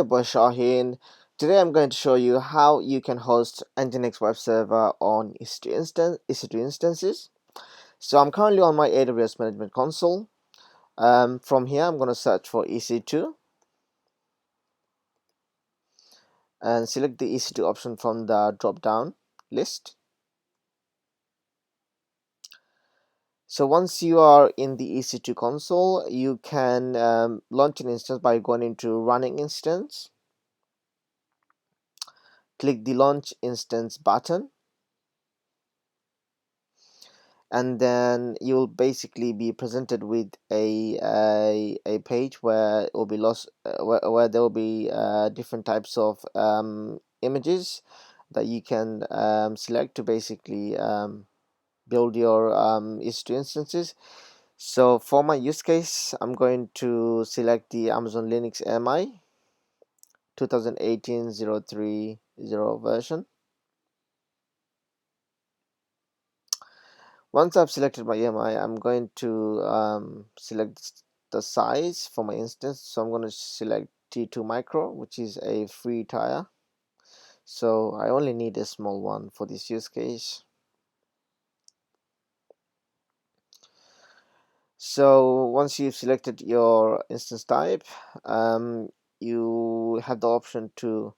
Boy Shaheen. Today I'm going to show you how you can host Nginx web server on EC2 instances. So I'm currently on my AWS management console. From here I'm going to search for EC2 and select the EC2 option from the drop down list. So once you are in the EC2 console, you can launch an instance by going into running instance. Click the launch instance button, and then you'll basically be presented with a page where it will be where there will be different types of images that you can select to basically build your EC2 instances. So for my use case, I'm going to select the Amazon Linux AMI 2018-030 version. Once I've selected my EMI, I'm going to select the size for my instance. So I'm going to select T2 Micro, which is a free tire. So I only need a small one for this use case. So once you've selected your instance type, you have the option to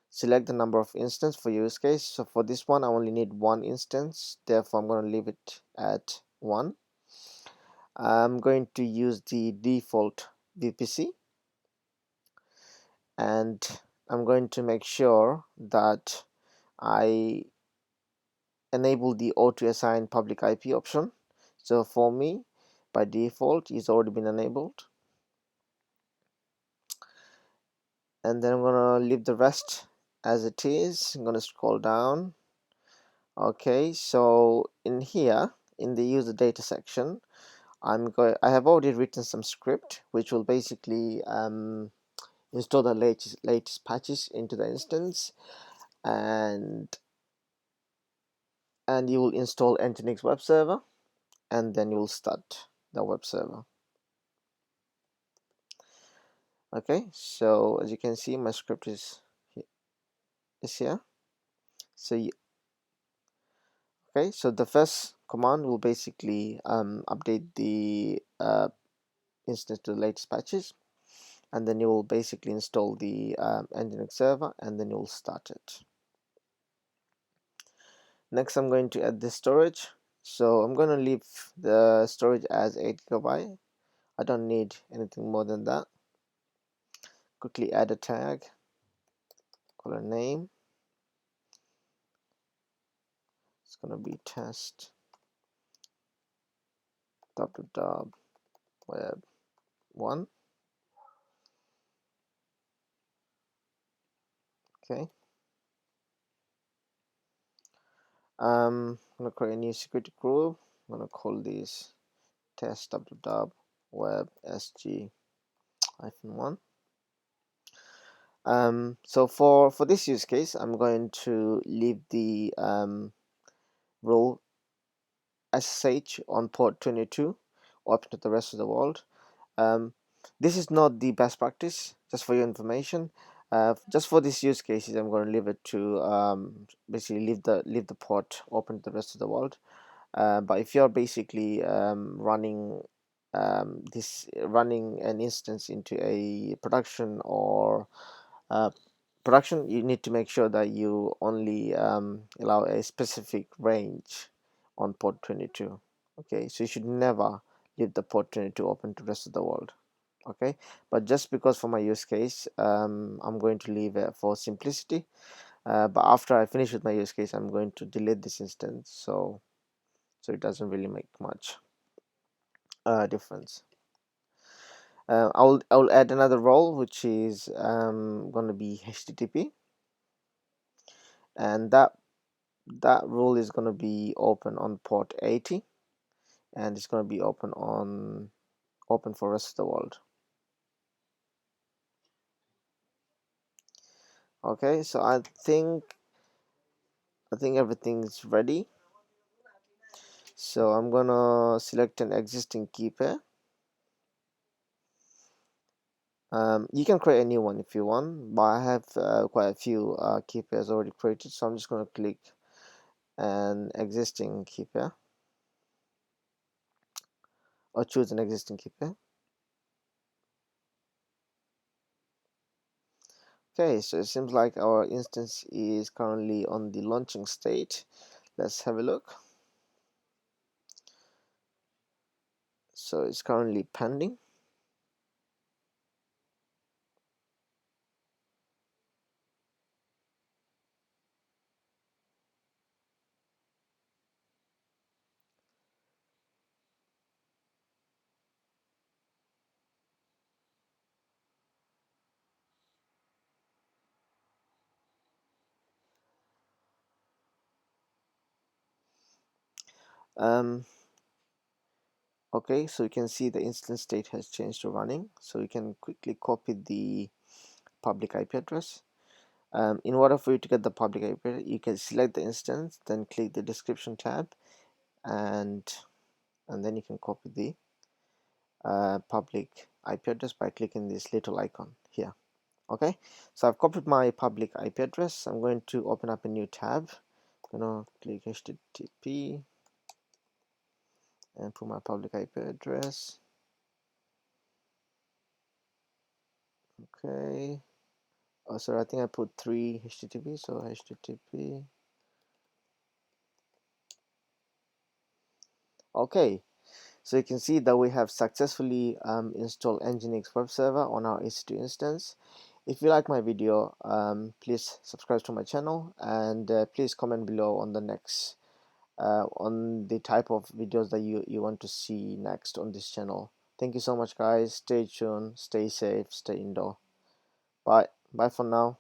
select the number of instance for your use case. So for this one, I only need one instance. Therefore, I'm going to leave it at 1. I'm going to use the default VPC, and I'm going to make sure that I enable the auto assign public IP option. So for me, by default, it's already been enabled, and then I'm gonna leave the rest as it is. I'm gonna scroll down. Okay, so in here in the user data section, I have already written some script which will basically install the latest patches into the instance, and you will install Nginx web server, and then you will start the web server. Okay, so as you can see, my script is here. So okay, so the first command will basically update the instance to the latest patches, and then you will basically install the Nginx server, and then you will start it. Next, I'm going to add the storage. So I'm going to leave the storage as 8 GB. I don't need anything more than that. Quickly add a tag, call a name. It's going to be test web 1. Okay. I'm going to create a new security group. I'm going to call this test web sg-1. So for this use case, I'm going to leave the role SSH on port 22 open to the rest of the world. This is not the best practice, just for your information. Just for this use cases, I'm going to leave it to basically leave the port open to the rest of the world. But if you're basically running an instance into a production or production, you need to make sure that you only allow a specific range on port 22. Okay, so you should never leave the port 22 open to the rest of the world. Okay, but just because for my use case, I'm going to leave it for simplicity, but after I finish with my use case, I'm going to delete this instance, so it doesn't really make much difference. I'll add another role, which is going to be HTTP, and that role is going to be open on port 80, and it's going to be open for rest of the world. Okay, so I think everything's ready. So I'm gonna select an existing key pair, You can create a new one if you want, but I have quite a few key pairs already created, so I'm just going to click an existing key pair, or choose an existing key pair. Okay, so it seems like our instance is currently on the launching state. Let's have a look. So it's currently pending. Um, okay, so you can see the instance state has changed to running. So you can quickly copy the public IP address. In order for you to get the public IP address, you can select the instance, then click the description tab, and then you can copy the public IP address by clicking this little icon here. Okay, so I've copied my public IP address. I'm going to open up a new tab. I'm gonna click HTTP and put my public IP address. Okay. Oh, sorry, I think I put 3 HTTP, so HTTP. Okay, so you can see that we have successfully installed Nginx web server on our EC2 instance. If you like my video, please subscribe to my channel, and please comment below on the next on the type of videos that you want to see next on this channel. Thank you so much, guys. Stay tuned, stay safe, stay indoor. Bye for now.